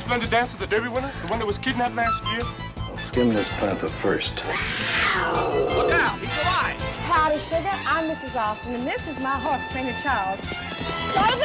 splendid dancer, the Derby winner? The one that was kidnapped last year? I'll skim this panther first. Look out, he's alive! Howdy, sugar. I'm Mrs. Austin, and this is my horse trainer, Charles. Jonathan!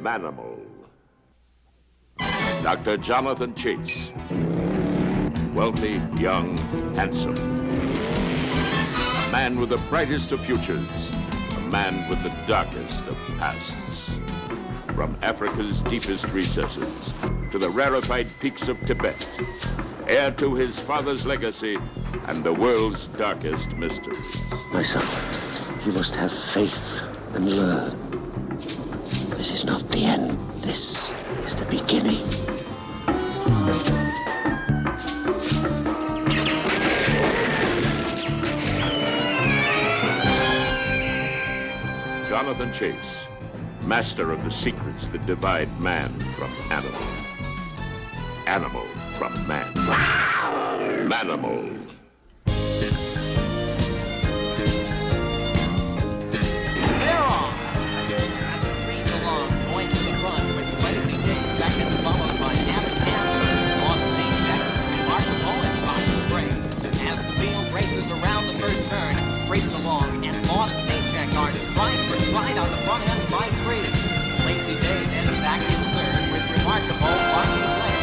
Manimal. Dr. Jonathan Chase. Wealthy, young, handsome. A man with the brightest of futures. A man with the darkest of pasts. From Africa's deepest recesses to the rarefied peaks of Tibet. Heir to his father's legacy and the world's darkest mysteries. My son, you must have faith and learn. This is not the end. This is the beginning. Jonathan Chase, master of the secrets that divide man from animal. Animal from man. Manimal. Around the first turn, races along, and lost paycheck artist trying for stride on the front end by 3. Lazy Day ends back in third with remarkable walking place.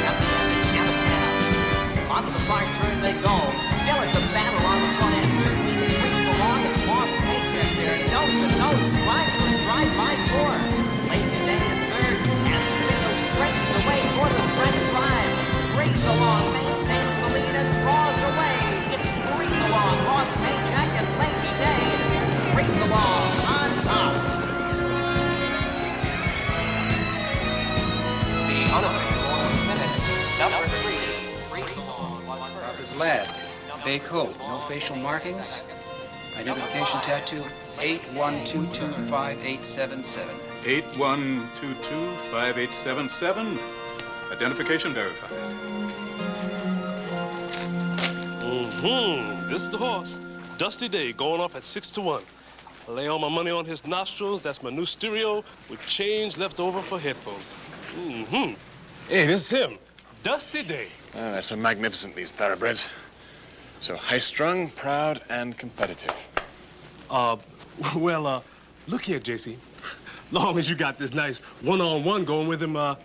At the end, it's Ep5. Onto the far turn they go. Still, it's a battle on the front end. Races along and lost paycheck there. Nose to nose, stride for a stride by 4. Lazy Day is third as the window straightens away for the stretch drive. Races along, maintains the lead and draws away. Along, lost paycheck and Lazy Day. Race along on top. The unofficial minute. Number 3. Race along. Harper's Lab. Bay Coat. No facial markings. Identification tattoo 81225877. 81225877. Identification verified. This is the horse. Dusty Day, going off at 6-1. I lay all my money on his nostrils. That's my new stereo with change left over for headphones. Hey, this is him. Dusty Day. Oh, they're so magnificent, these thoroughbreds. So high-strung, proud, and competitive. Look here, JC. Long as you got this nice one-on-one going with him, why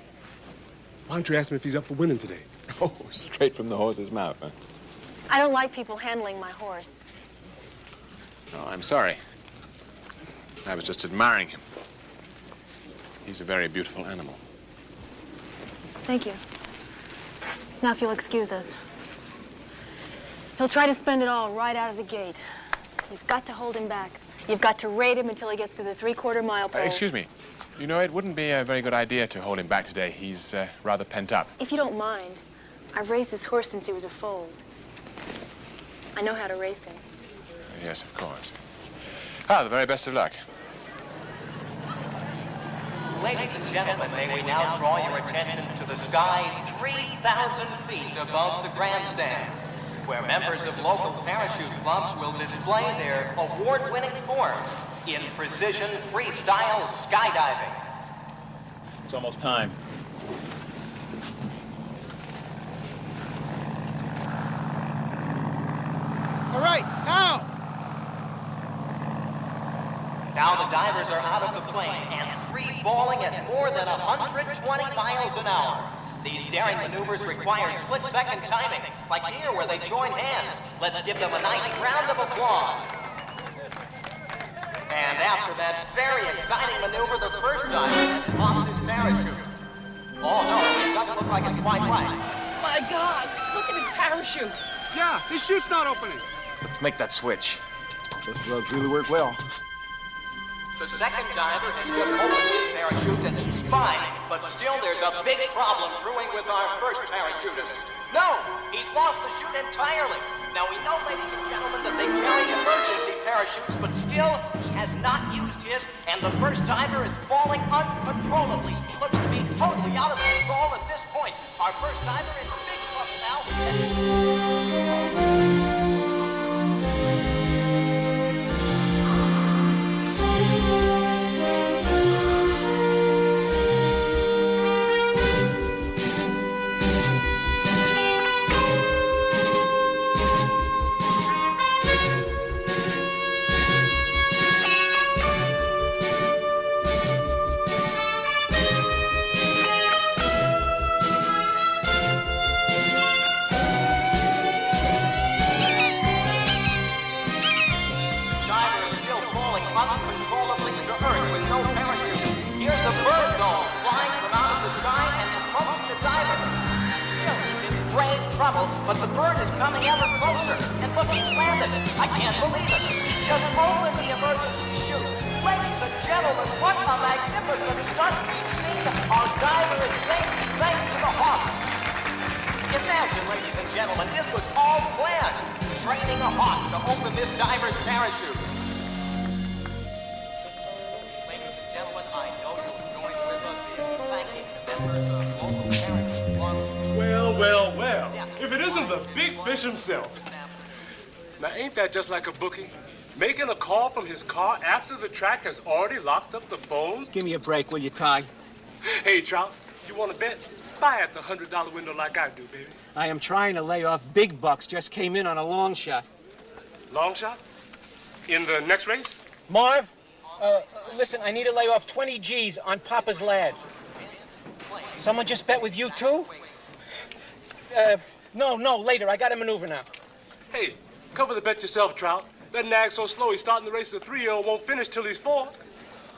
don't you ask him if he's up for winning today? Oh, straight from the horse's mouth, huh? I don't like people handling my horse. Oh, I'm sorry. I was just admiring him. He's a very beautiful animal. Thank you. Now, if you'll excuse us. He'll try to spend it all right out of the gate. You've got to hold him back. You've got to raid him until he gets to the 3/4-mile pole. Excuse me. You know, it wouldn't be a very good idea to hold him back today. He's rather pent up. If you don't mind, I've raised this horse since he was a foal. I know how to race him. Yes, of course. Ah, the very best of luck. Ladies and gentlemen, may we now draw your attention to the sky 3,000 feet above the grandstand, where members of local parachute clubs will display their award-winning form in precision freestyle skydiving. It's almost time. All right, now! Now the divers are out of the plane and free-falling at more than 120 miles an hour. These daring maneuvers require split-second timing, like here where they join hands. Let's give them a nice round of applause. And after that very exciting maneuver, the first diver has popped his parachute. Oh no, it doesn't look like it's quite right. My God, look at his parachute. Yeah, his chute's not opening. Let's make that switch. Those drugs really work well. The second diver has just opened his parachute and he's fine, but still there's a big problem brewing with our first parachutist. No, he's lost the chute entirely. Now we know, ladies and gentlemen, that they carry emergency parachutes, but still, he has not used his, and the first diver is falling uncontrollably. He looks to be totally out of control at this point. Our first diver is big trouble now. But the bird is coming ever closer. And look, he's landed. I can't believe it. He's just opened the emergency chute. Ladies and gentlemen, what a magnificent stunt we've seen. Our diver is safe thanks to the hawk. Imagine, ladies and gentlemen, this was all planned. Training a hawk to open this diver's parachute. Ladies and gentlemen, I know you joined with us in thanking the members of local parachute clubs. Well. If it isn't the big fish himself. Now, ain't that just like a bookie? Making a call from his car after the track has already locked up the phones? Give me a break, will you, Ty? Hey, Trout, you want to bet? Buy at the $100 window like I do, baby. I am trying to lay off big bucks. Just came in on a long shot. Long shot? In the next race? Marv, listen, I need to lay off 20 G's on Papa's lad. Someone just bet with you, too? No, later. I got a maneuver now. Hey, cover the bet yourself, Trout. That nag's so slow, he's starting the race the 3-year-old won't finish till he's 4.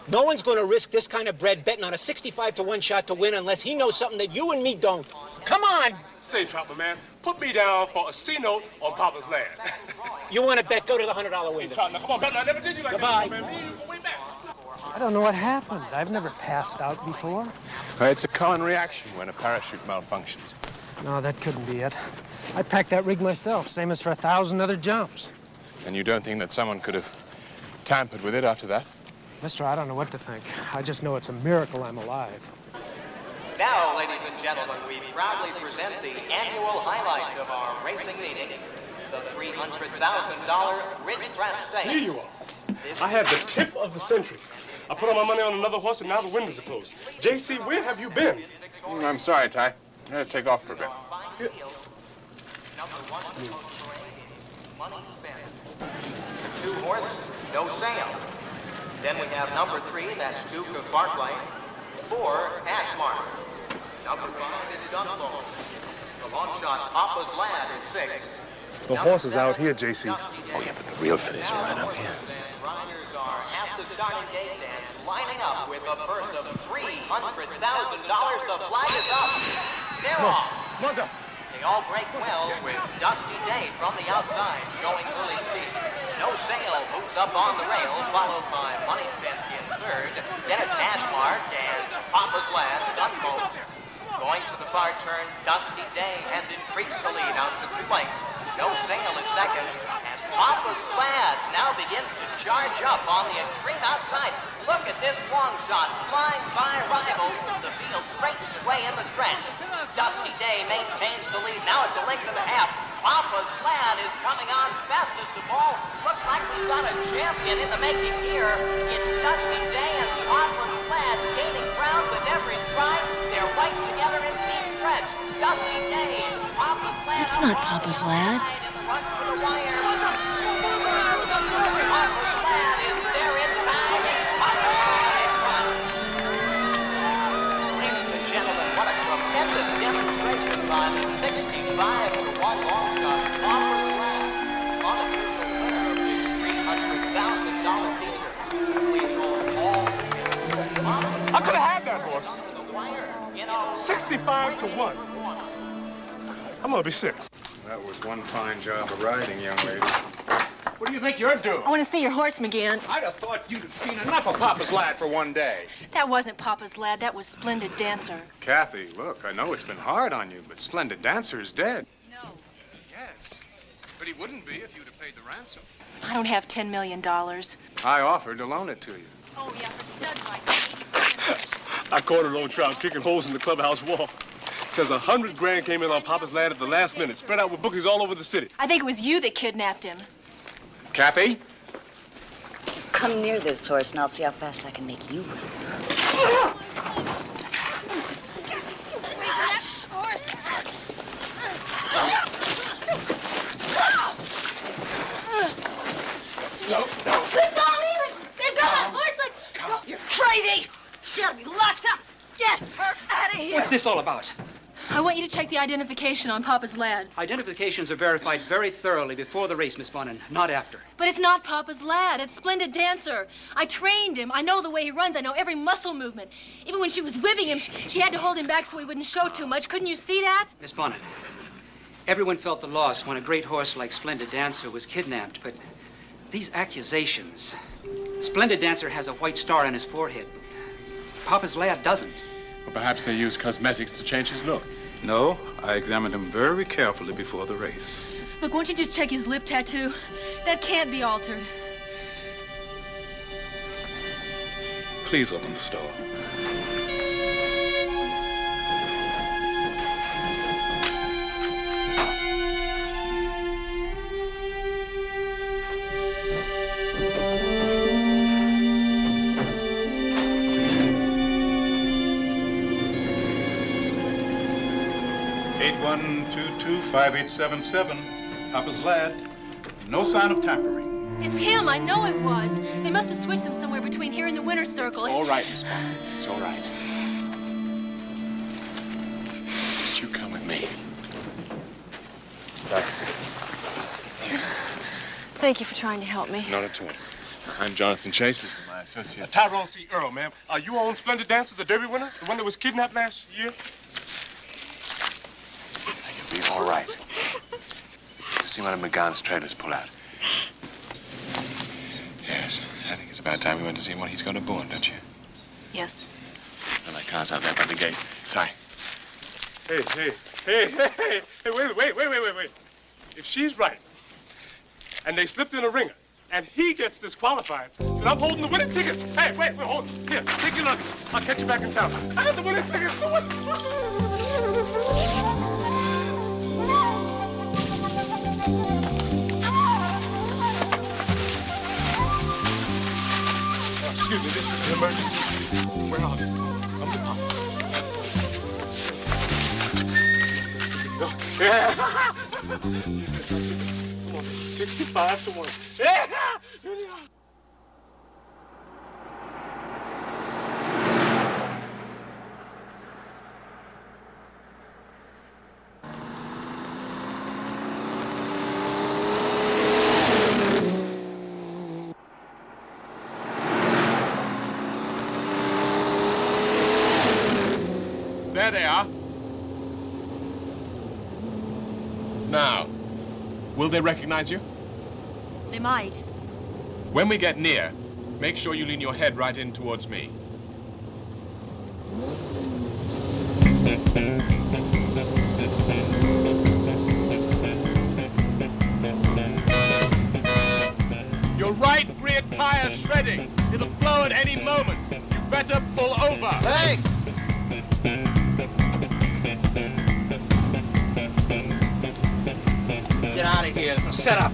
No one's going to risk this kind of bread betting on a 65-to-1 shot to win unless he knows something that you and me don't. Come on! Say, Trout, my man, put me down for a C-note on Papa's land. You want to bet? Go to the $100 window. Hey, Trout, now come on, bet. I never did you like Goodbye. that, man. Me and you go way back. I don't know what happened. I've never passed out before. It's a common reaction when a parachute malfunctions. No, that couldn't be it. I packed that rig myself, same as for 1,000 other jumps. And you don't think that someone could have tampered with it after that? Mister, I don't know what to think. I just know it's a miracle I'm alive. Now, ladies and gentlemen, we proudly present the annual highlight of our racing meeting, the $300,000 Ridgecrest Stakes. Here you are. I had the tip of the century. I put all my money on another horse, and now the windows are closed. JC, where have you been? I'm sorry, Ty. I had to take off for a bit. Here. The 2-horse, No Sale. Then we have number 3, that's Duke of Barclay. 4, Ashmark. Number 5 is Dunlow. The long shot, Papa's Lad, is 6. The horse is out here, JC. Oh, yeah, but the real fitters are right up here. Riders are at the starting gate and lining up with a purse of $300,000. The flag is up. They're off. They all break well with Dusty Day from the outside, showing early speed. No Sale moves up on the rail, followed by Money Spent in 3rd. Then it's Ashmark and Papa's Lad, Dunmold. Going to the far turn, Dusty Day has increased the lead out to 2 lengths. No Sale is 2nd, as Papa's Lad now begins to charge up on the extreme outside. Look at this long shot, flying by rivals. The field straightens away in the stretch. Dusty Day maintains the lead. Now it's 1.5 lengths. Papa's Lad is coming on fastest of all. Looks like we've got a champion in the making here. It's Dusty Day and Papa's Lad gaining ground with every stride. They're right together in deep stretch. Dusty Day, Papa's Lad. That's not Papa's Lad. Run for the wire. tremendous demonstration by the 65-1 long shot, Popper's Lad. Unofficial winner of this $300,000 feature. Please hold all tickets. I could have had that horse. 65 to 1. I'm gonna be sick. That was one fine job of riding, young lady. What do you think you're doing? I want to see your horse, McGann. I'd have thought you'd have seen enough of Papa's Lad for one day. That wasn't Papa's Lad. That was Splendid Dancer. Kathy, look, I know it's been hard on you, but Splendid Dancer's dead. No. Yes, but he wouldn't be if you'd have paid the ransom. I don't have $10 million. I offered to loan it to you. Oh, yeah, for stud fights. I caught an old trout kicking holes in the clubhouse wall. Says 100 grand came in on Papa's Lad at the last minute, spread out with bookies all over the city. I think it was you that kidnapped him. Kathy? Come near this horse, and I'll see how fast I can make you run. No. Let go of me! Let go of my horse! Let go! You're crazy! She'll be locked up! Get her out of here! What's this all about? I want you to check the identification on Papa's Lad. Identifications are verified very thoroughly before the race, Miss Bonin, not after. But it's not Papa's Lad. It's Splendid Dancer. I trained him. I know the way he runs. I know every muscle movement. Even when she was whipping him, she had to hold him back so he wouldn't show too much. Couldn't you see that? Miss Bonin, everyone felt the loss when a great horse like Splendid Dancer was kidnapped, but these accusations... Splendid Dancer has a white star on his forehead. Papa's Lad doesn't. Well, perhaps they used cosmetics to change his look. No, I examined him very carefully before the race. Look, won't you just check his lip tattoo? That can't be altered. Please open the store. $8122-5877, Papa's Lad. No sign of tampering. It's him. I know it was. They must have switched him somewhere between here and the winner's circle. It's all right, Miss Bonin. It's all right. Just you come with me. Sorry. Thank you for trying to help me. Not at all. I'm Jonathan Chase, my associate. Tyrone C. Earl, ma'am. You own Splendid Dancer, the Derby winner? The one that was kidnapped last year? You'll be all right. You see one of McGann's trailers pull out. Yes, I think it's about time we went to see what he's going to board, don't you? Yes. And my car's out there by the gate. Sorry. Hey, wait. If she's right, and they slipped in a ringer, and he gets disqualified, then I'm holding the winning tickets. Hey, wait, hold. Here, take your luggage. I'll catch you back in town. I got the winning tickets. Excuse me, this is an emergency. Where are they? Yeah. Come on, 65 to 1. Yeah. There they are. Now, will they recognize you? They might. When we get near, make sure you lean your head right in towards me. Your right rear tire's shredding. It'll blow at any moment. You better pull over. Thanks. Get out of here. It's a setup.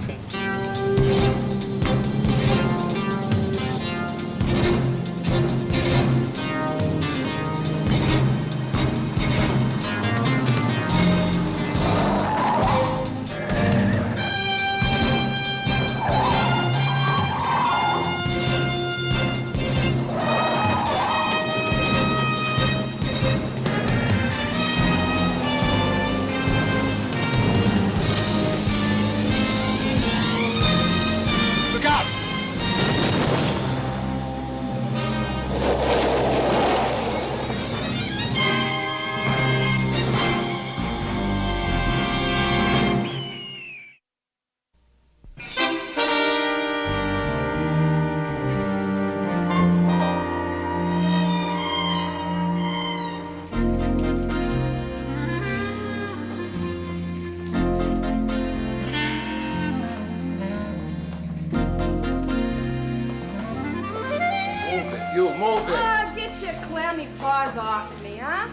slam me paws off of me, huh?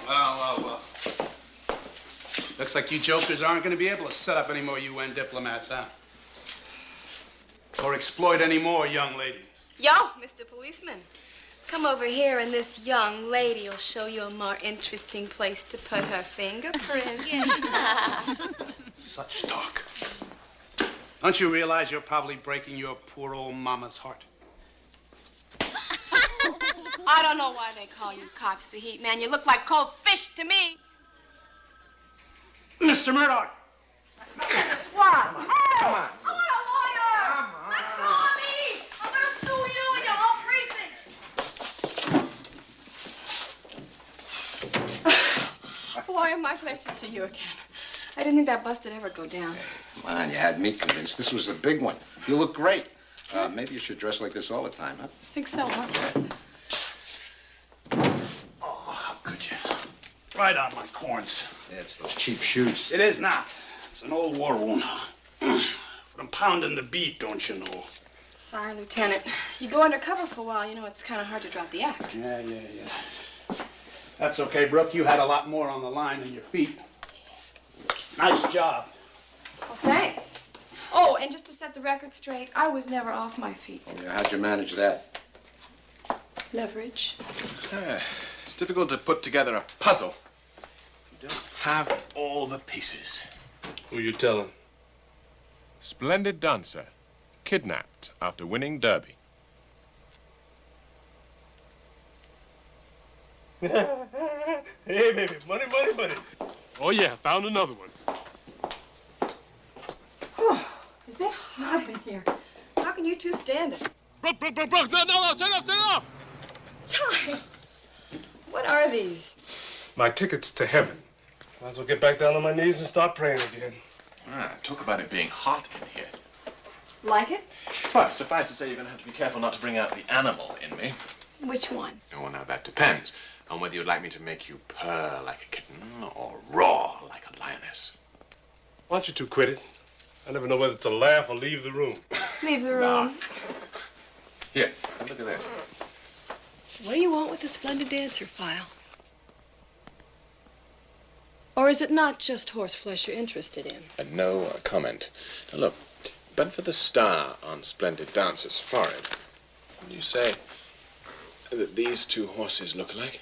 Well. Looks like you jokers aren't going to be able to set up any more UN diplomats, huh? Or exploit any more young ladies. Yo, Mr. Policeman. Come over here and this young lady will show you a more interesting place to put her fingerprint. Such talk. Don't you realize you're probably breaking your poor old mama's heart? I don't know why they call you cops the heat, man. You look like cold fish to me. Mr. Murdoch! What? Hey! Come on. I want a lawyer! Come on. Call me! I'm gonna sue you and your whole precinct! Why am I glad to see you again? I didn't think that bust would ever go down. Come on, you had me convinced. This was a big one. You look great. Maybe you should dress like this all the time, huh? Think so, huh? Oh, how could you? Right on my corns. Yeah, it's those cheap shoes. It is not. It's an old war wound. From pounding the beat, don't you know? Sorry, Lieutenant. You go undercover for a while, you know, it's kind of hard to drop the act. Yeah. That's okay, Brooke. You had a lot more on the line than your feet. Nice job. Well, thanks. Oh, and just to set the record straight, I was never off my feet. Oh, yeah, how'd you manage that? Leverage. It's difficult to put together a puzzle. You don't have all the pieces. Who you telling? Splendid dancer, kidnapped after winning Derby. Hey, baby, money. Oh, yeah, found another one. Is it hot in here? How can you two stand it? Brooke, no, turn off! Ty, what are these? My tickets to heaven. Might as well get back down on my knees and start praying again. Talk about it being hot in here. Like it? Well, suffice to say, you're going to have to be careful not to bring out the animal in me. Which one? Oh, well, now that depends on whether you'd like me to make you purr like a kitten or roar like a lioness. Why don't you two quit it? I never know whether to laugh or leave the room. Leave the room. Here, look at this. What do you want with the Splendid Dancer file? Or is it not just horseflesh you're interested in? No comment. Now, look, but for the star on Splendid Dancer's forehead, would you say that these two horses look alike?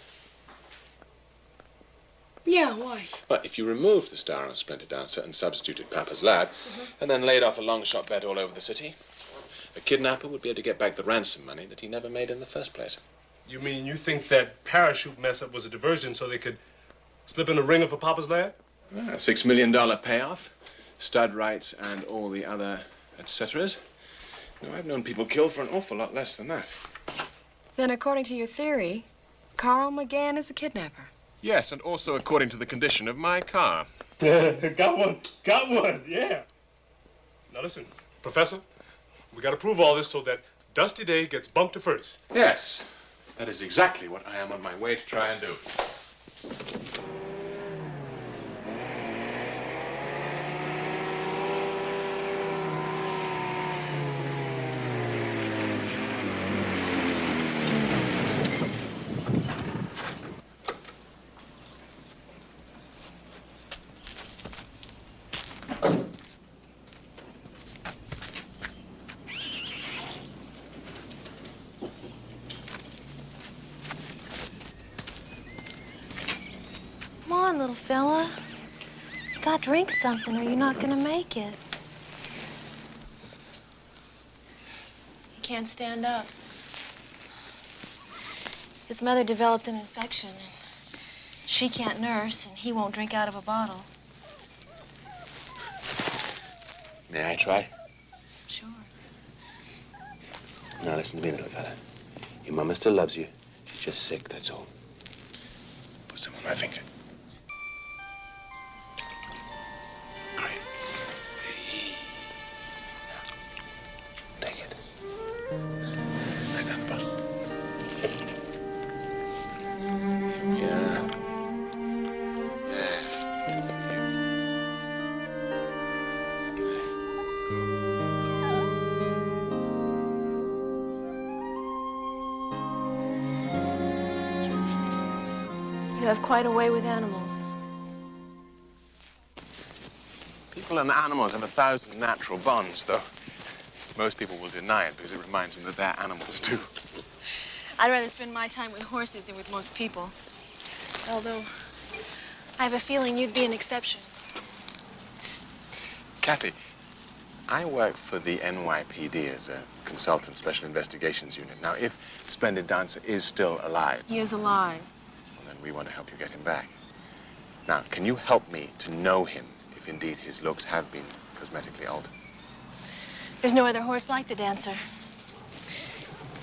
Yeah, why? Well, if you removed the star on Splendid Dancer and substituted Papa's lad, and then laid off a long-shot bet all over the city, a kidnapper would be able to get back the ransom money that he never made in the first place. You mean you think that parachute mess-up was a diversion so they could slip in a ringer for Papa's lad? A $6 million payoff, stud rights, and all the other et ceteras. You know, I've known people killed for an awful lot less than that. Then, according to your theory, Carl McGann is the kidnapper. Yes, and also according to the condition of my car. Got one, yeah. Now listen, Professor, we gotta prove all this so that Dusty Day gets bumped to first. Yes, that is exactly what I am on my way to try and do. Come on, little fella. You gotta drink something or you're not gonna make it. He can't stand up. His mother developed an infection, and she can't nurse, and he won't drink out of a bottle. May I try? Sure. Now listen to me, little fella. Your mama still loves you. She's just sick, that's all. Put some on my finger. Great. Now, take it. Right down the bottom. Yeah. Yeah. You have quite a way with animals. People and animals have 1,000 natural bonds, though most people will deny it because it reminds them that they're animals, too. I'd rather spend my time with horses than with most people. Although, I have a feeling you'd be an exception. Kathy, I work for the NYPD as a consultant special investigations unit. Now, if Splendid Dancer is still alive, He is alive. well, then we want to help you get him back. Now, can you help me to know him if indeed his looks have been cosmetically altered? There's no other horse like the Dancer.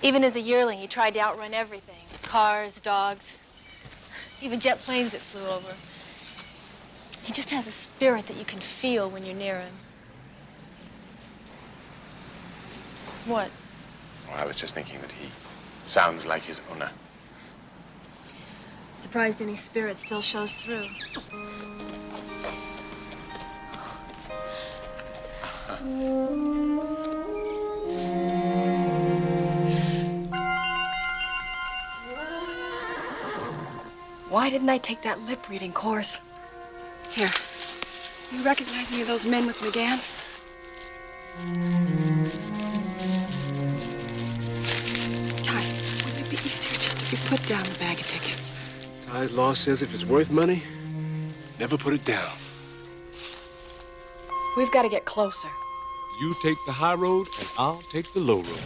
Even as a yearling, he tried to outrun everything. Cars, dogs, even jet planes that flew over. He just has a spirit that you can feel when you're near him. What? Well, I was just thinking that he sounds like his owner. I'm surprised any spirit still shows through. Why didn't I take that lip reading course? Here, you recognize any of those men with McGann? Ty, wouldn't it be easier just if you put down the bag of tickets? Ty's law says if it's worth money, never put it down. We've got to get closer. You take the high road, and I'll take the low road.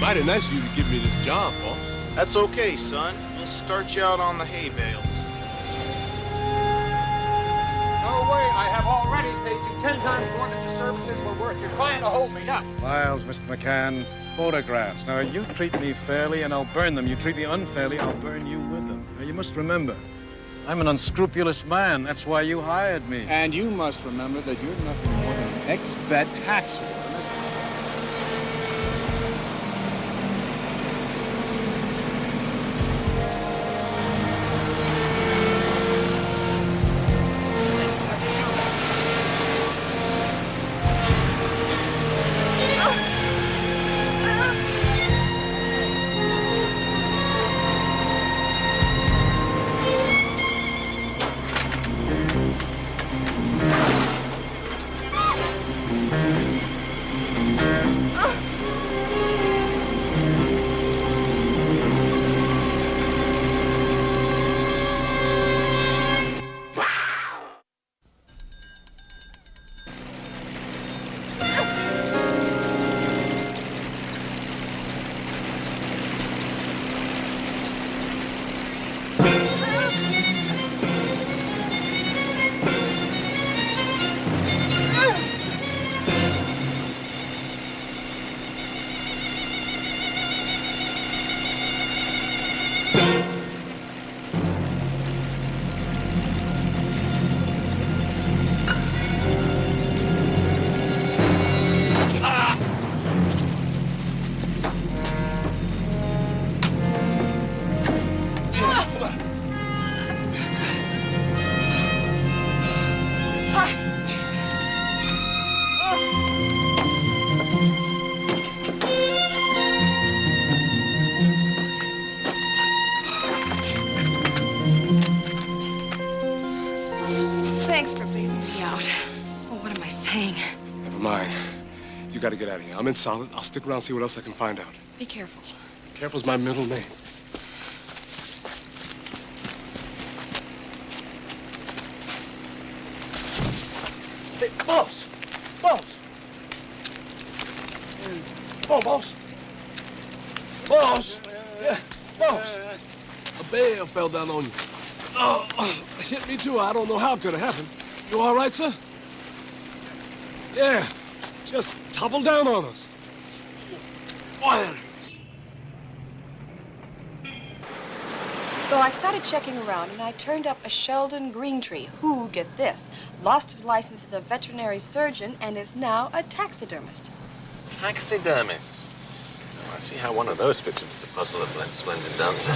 Mighty nice of you to give me this job, boss. That's okay, son. We'll start you out on the hay bales. No way. I have already paid you 10 times more than the services were worth. You're trying to hold me up. Files, Mr. McCann. Photographs. Now, you treat me fairly and I'll burn them. You treat me unfairly, I'll burn you with them. Now, you must remember, I'm an unscrupulous man. That's why you hired me. And you must remember that you're nothing more than an ex-vet taxi. Thanks for bailing me out. Oh, what am I saying? Never mind. You gotta get out of here. I'm in solid. I'll stick around and see what else I can find out. Be careful. Careful's my middle name. Hey, boss! Boss! Come on, boss! Boss! Yeah, boss! A bear fell down on you. Oh, hit me too. I don't know how it could have happened. You all right, sir? Yeah, just toppled down on us. So I started checking around, and I turned up a Sheldon Greentree, who, get this, lost his license as a veterinary surgeon and is now a taxidermist. Taxidermist? Oh, I see how one of those fits into the puzzle of Glen's Splendid Dancer.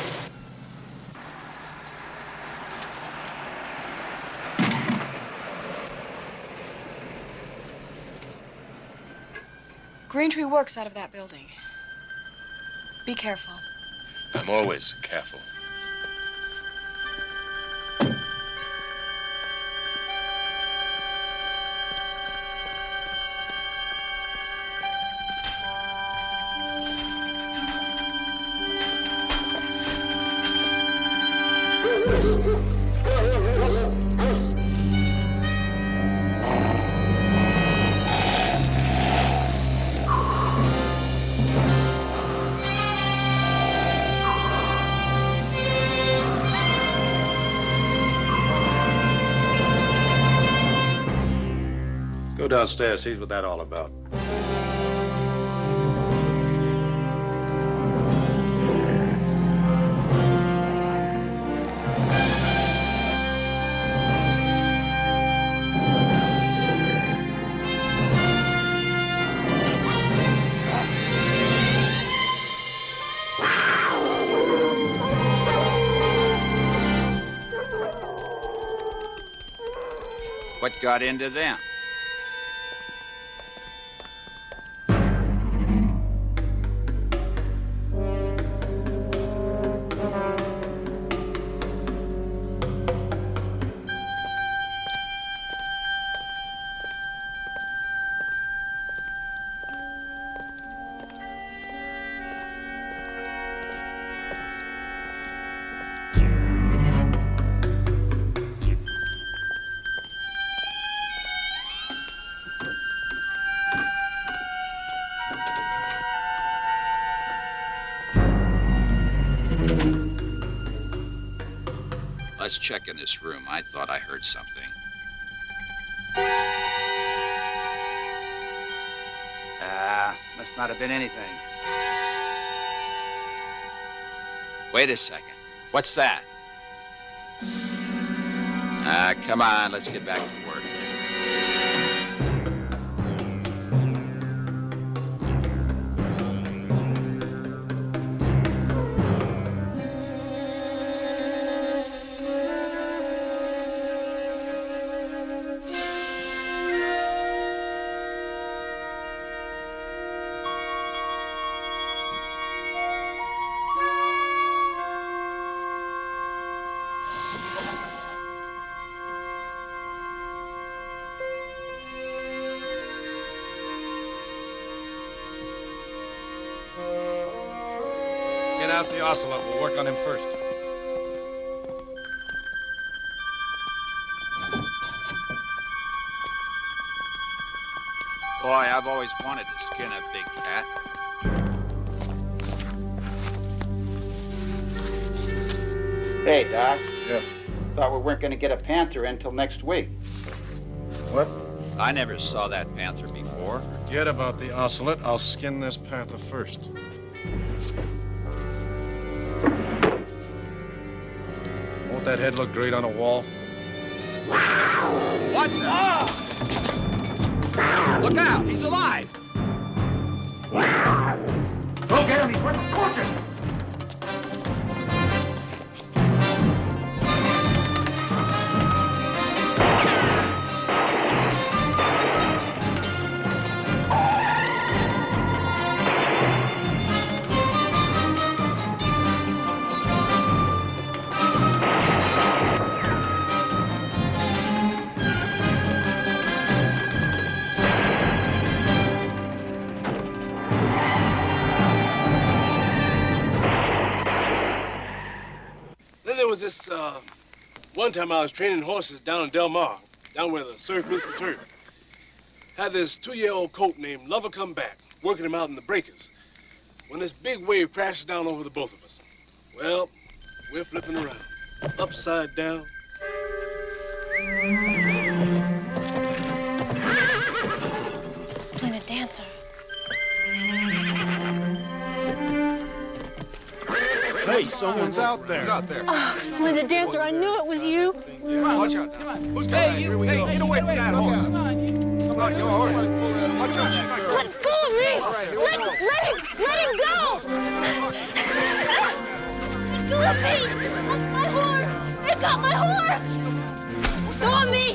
Greentree works out of that building. Be careful. I'm always careful. Go downstairs, see what that's all about. What got into them? Let's check in this room. I thought I heard something. Must not have been anything. Wait a second. What's that? Come on, let's get back to work. Get out the ocelot. We'll work on him first. Boy, I've always wanted to skin a big cat. Hey, Doc. Yeah. Thought we weren't going to get a panther until next week. What? I never saw that panther before. Forget about the ocelot. I'll skin this panther first. Won't that head look great on a wall? What the? Look out! He's alive! Go get him! He's worth a fortune! This one time I was training horses down in Del Mar, down where the surf meets the turf. Had this 2-year-old colt named Lover come back, working him out in the breakers, when this big wave crashes down over the both of us. Well, we're flipping around, upside down. Splendid dancer. Hey, someone's out there. Who's out there? Oh, splendid dancer. I knew it was you. Come on, watch out. Come on. Who's coming? Hey, get away from that horse. Come on. Somebody, your horse. Watch out. Let go of me! Let him go! Let go of me! That's my horse! They've got my horse! Go on me!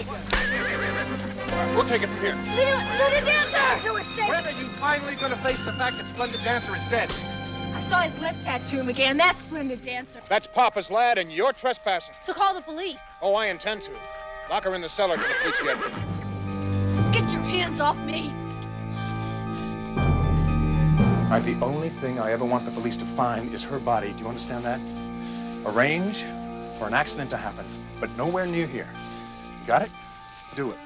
take it from here. Splendid Dancer! When are you finally going to face the fact that Splendid Dancer is dead? I saw his lip tattoo, McGann. That's Splendid Dancer. That's Papa's lad, and you're trespassing. So call the police. Oh, I intend to. Lock her in the cellar till the police get her. Get your hands off me. All right, the only thing I ever want the police to find is her body. Do you understand that? Arrange for an accident to happen, but nowhere near here. You got it? Do it.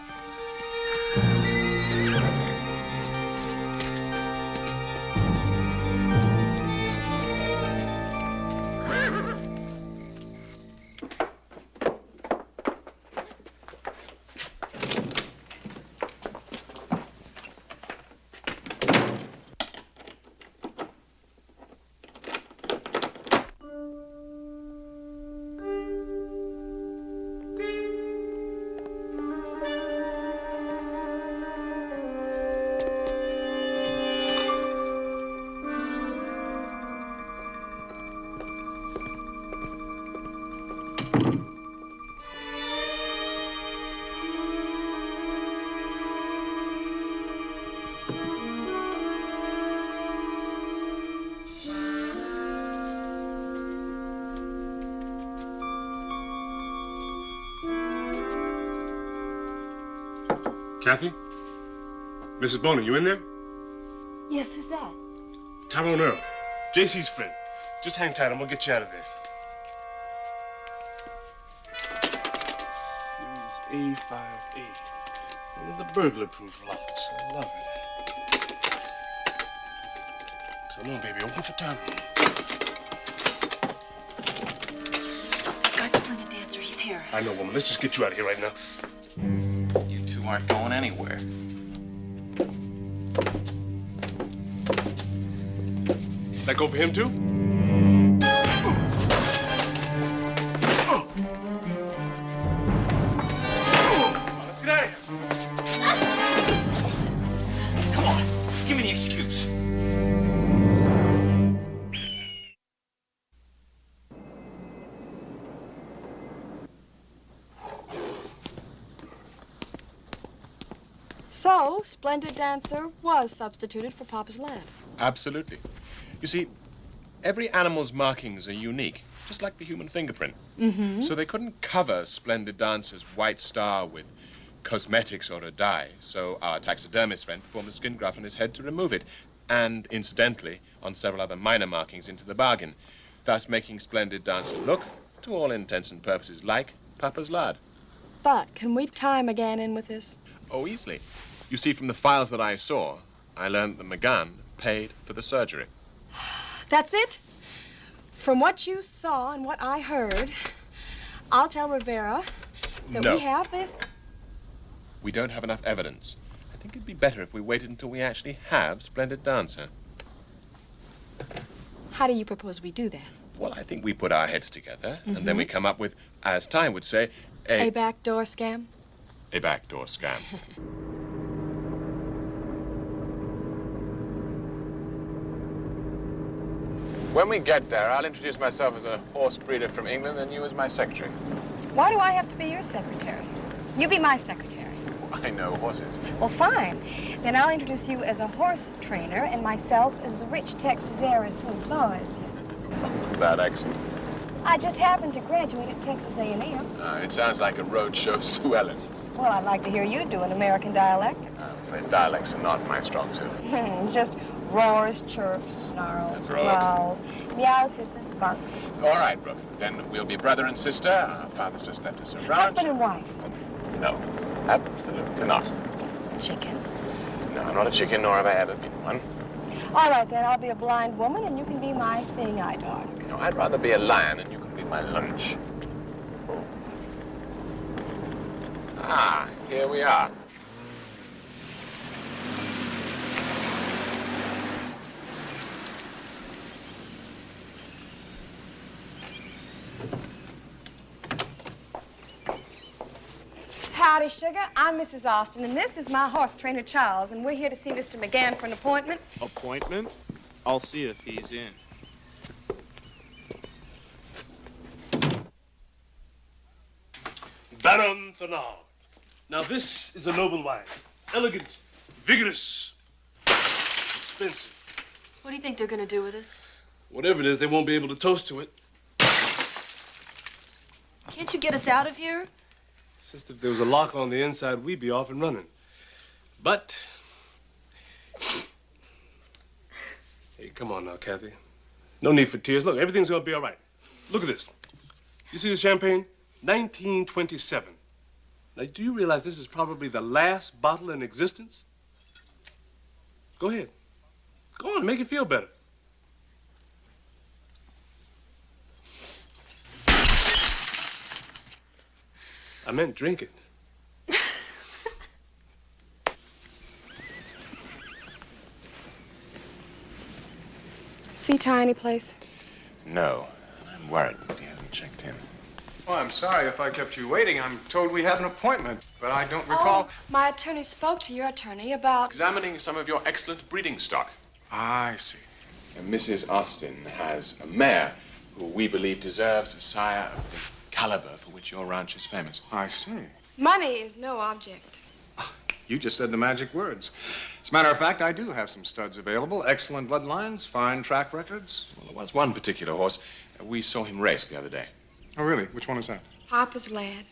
Kathy? Mrs. Boner, you in there? Yes, who's that? Tyrone Earl, JC's friend. Just hang tight and we'll get you out of there. Series A5A. One of the burglar-proof locks. I love it. Come on, baby, open for Tyrone. Got Splendid Dancer, he's here. I know, woman. Let's just get you out of here right now. You two aren't going anywhere. That go for him, too? Let's get out of here. Come on, give me the excuse. So, Splendid Dancer was substituted for Papa's lad. Absolutely. You see, every animal's markings are unique, just like the human fingerprint. Mm-hmm. So they couldn't cover Splendid Dancer's white star with cosmetics or a dye. So our taxidermist friend performed a skin graft on his head to remove it. And incidentally, on several other minor markings into the bargain, thus making Splendid Dancer look, to all intents and purposes, like Papa's lad. But can we tie McGann in with this? Oh, easily. You see, from the files that I saw, I learned that McGann paid for the surgery. That's it? From what you saw and what I heard, I'll tell Rivera that No. we have the... We don't have enough evidence. I think it'd be better if we waited until we actually have Splendid Dancer. How do you propose we do that? Well, I think we put our heads together, and then we come up with, as Time would say, A backdoor scam? a backdoor scam. When we get there, I'll introduce myself as a horse breeder from England and you as my secretary. Why do I have to be your secretary? You be my secretary. I know horses. Well, fine. Then I'll introduce you as a horse trainer and myself as the rich Texas heiress who employs you. That accent. I just happened to graduate at Texas A&M. It sounds like a roadshow Suellen. Well, I'd like to hear you do an American dialect. I'm afraid dialects are not my strong suit. Just roars, chirps, snarls, Brooke. growls, meows, hisses, barks. All right, Brooke. Then we'll be brother and sister. Our father's just left us a ranch. Husband and wife. No, absolutely not. Chicken. No, I'm not a chicken, nor have I ever been one. All right, then, I'll be a blind woman, and you can be my seeing eye dog. No, I'd rather be a lion, and you can be my lunch. Ah, here we are. Howdy, sugar. I'm Mrs. Austin, and this is my horse trainer, Charles, and we're here to see Mr. McGann for an appointment. Appointment? I'll see if he's in. Baron Thanal. Now, this is a noble wine. elegant, vigorous, expensive. What do you think they're gonna do with us? Whatever it is, they won't be able to toast to it. Can't you get us out of here? It's just if there was a lock on the inside, we'd be off and running. But... Hey, come on now, Kathy. No need for tears. Look, everything's gonna be all right. Look at this. You see the champagne? 1927. Now, do you realize this is probably the last bottle in existence? Go ahead. Go on, make it feel better. I meant drink it. See Ty any place? No. I'm worried because he hasn't checked in. Oh, I'm sorry if I kept you waiting. I'm told we had an appointment, but I don't recall. Oh, my attorney spoke to your attorney about... Examining some of your excellent breeding stock. I see. And Mrs. Austin has a mare who we believe deserves a sire of the caliber for which your ranch is famous. I see. Money is no object. You just said the magic words. As a matter of fact, I do have some studs available. Excellent bloodlines, fine track records. Well, there was one particular horse. We saw him race the other day. Oh, really? Which one is that? Papa's lad.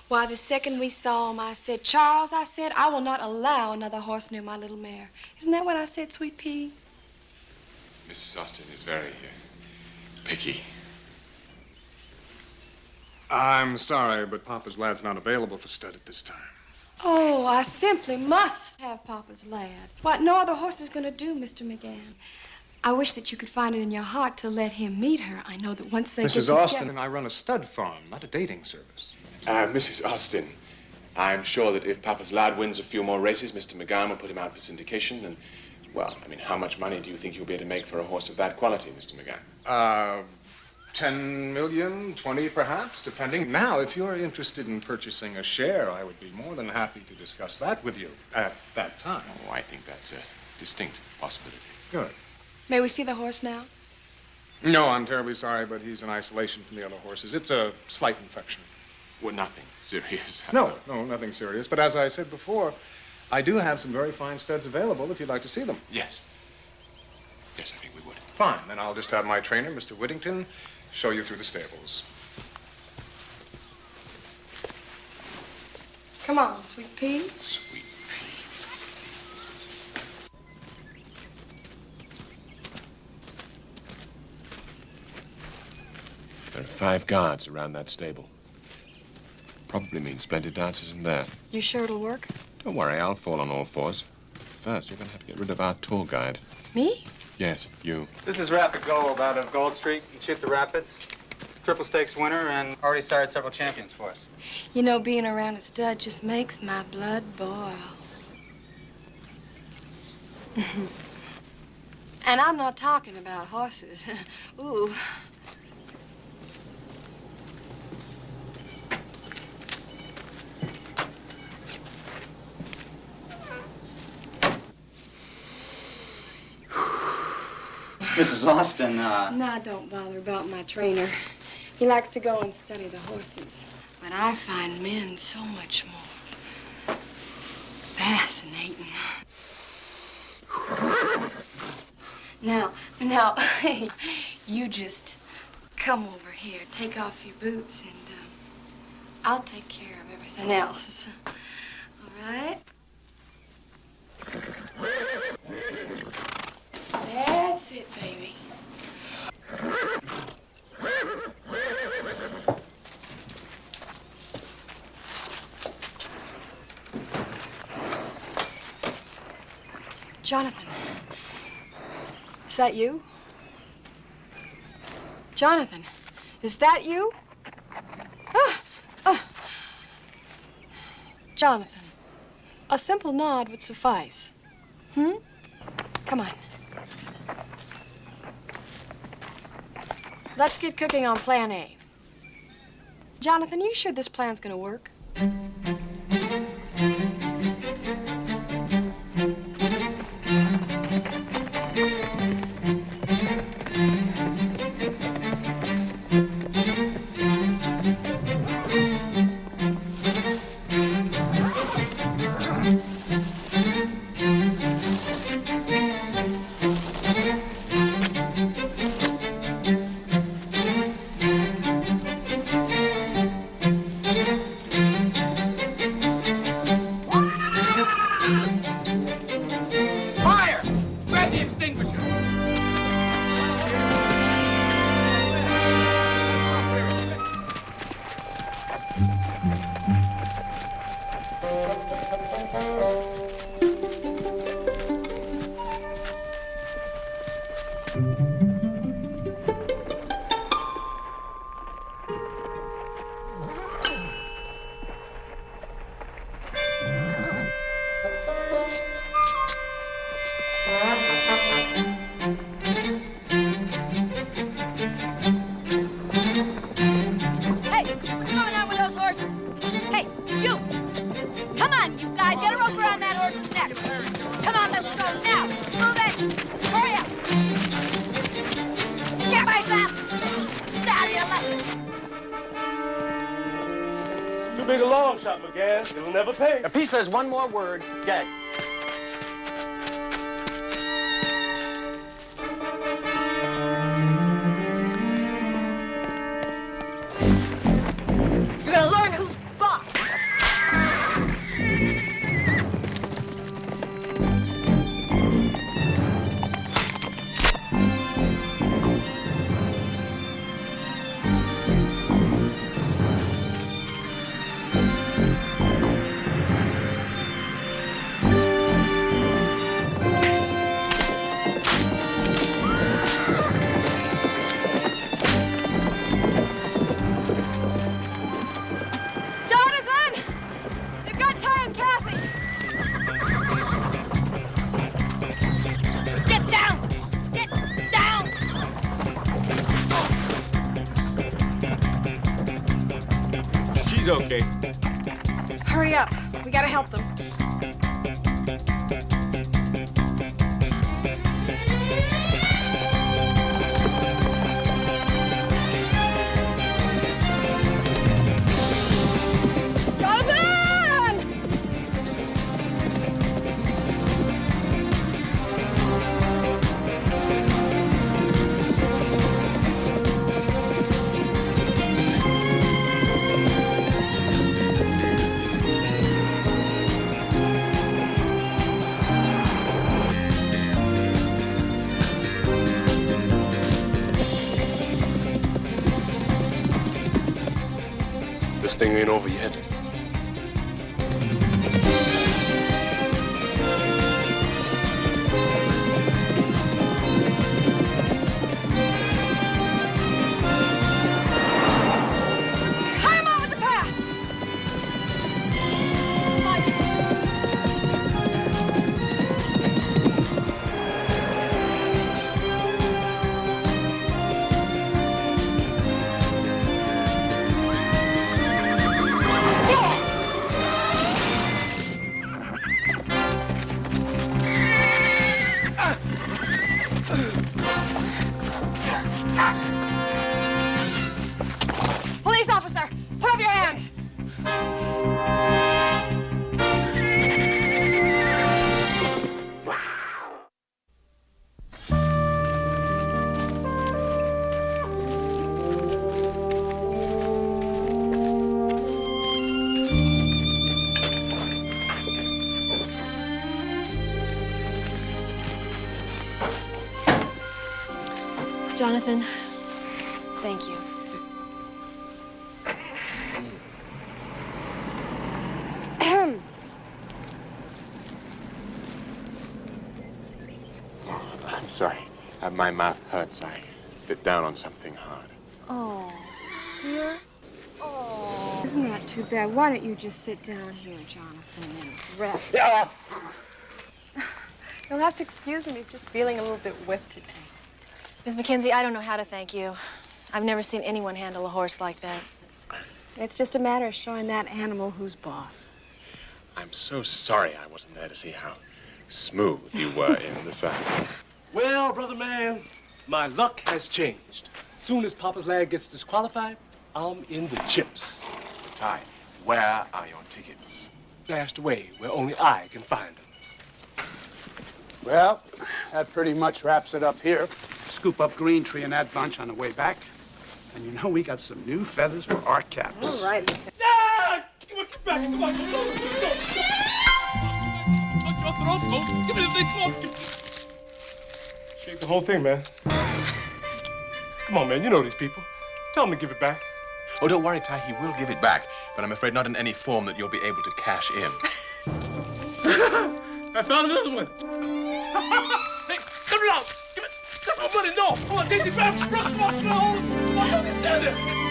Why, the second we saw him, I said, Charles, I said, I will not allow another horse near my little mare. Isn't that what I said, Sweet Pea? Mrs. Austin is very picky. I'm sorry, but Papa's lad's not available for stud at this time. Oh, I simply must have Papa's lad. What no other horse is going to do, Mr. McGann. I wish that you could find it in your heart to let him meet her. I know that once they get Mrs. together... Austin and I run a stud farm, not a dating service. Mrs. Austin, I'm sure that if Papa's lad wins a few more races, Mr. McGann will put him out for syndication. And, well, I mean, how much money do you think you'll be able to make for a horse of that quality, Mr. McGann? 10 million, 20 perhaps, depending. Now, if you're interested in purchasing a share, I would be more than happy to discuss that with you at that time. Oh, I think that's a distinct possibility. Good. May we see the horse now? No, I'm terribly sorry, but he's in isolation from the other horses. It's a slight infection. Well, nothing serious. No, nothing serious. But as I said before, I do have some very fine studs available if you'd like to see them. Yes. Yes, I think we would. Fine. Then I'll just have my trainer, Mr. Whittington, show you through the stables. Come on, Sweet Pea. Sweet Pea. There are 5 guards around that stable. Probably means Splendid Dance isn't there. You sure it'll work? Don't worry, I'll fall on all fours. First, you're going to have to get rid of our tour guide. Me? Yes, you. This is Rapid Gold out of Gold Street. He chipped the Rapids. Triple Stakes winner and already sired several champions for us. You know, being around a stud just makes my blood boil. And I'm not talking about horses. Ooh. Mrs. Austin, Nah, don't bother about my trainer. He likes to go and study the horses. But I find men so much more fascinating. Now, you just come over here, take off your boots, and I'll take care of everything else. All right? That's it, baby. Jonathan, is that you? Jonathan, is that you? Jonathan, a simple nod would suffice. Come on. Let's get cooking on Plan A. Jonathan, you sure this plan's gonna work? Big a long shot, McGann. It'll never pay. If he says one more word, gag. You're gonna learn who's boss. Okay. Hurry up. We gotta help them. This thing ain't over yet. Police officer, put up your hands. Jonathan, thank you. I'm sorry. My mouth hurts. I bit down on something hard. Oh, here? Oh. Isn't that too bad? Why don't you just sit down here, Jonathan, and rest? Yeah. You'll have to excuse him. He's just feeling a little bit whipped today. Miss McKenzie, I don't know how to thank you. I've never seen anyone handle a horse like that. It's just a matter of showing that animal who's boss. I'm so sorry I wasn't there to see how smooth you were in the saddle. Well, brother man, my luck has changed. Soon as Papa's lad gets disqualified, I'm in the chips. Ty, where are your tickets? Dashed away where only I can find them. Well, that pretty much wraps it up here. Scoop up Green Tree and that bunch on the way back. And you know, we got some new feathers for our caps. All right. Ah! Come on, get back. Come on, go. Touch your throat, go. Give me the thing, come on. Shake the whole thing, man. Come on, man, you know these people. Tell them to give it back. Oh, don't worry, Ty, he will give it back. But I'm afraid not in any form that you'll be able to cash in. I found another one. Hey, come around. Give it. That's my money. No. Come on, Daisy, grab it. Come on, come on. Come on, don't stand there.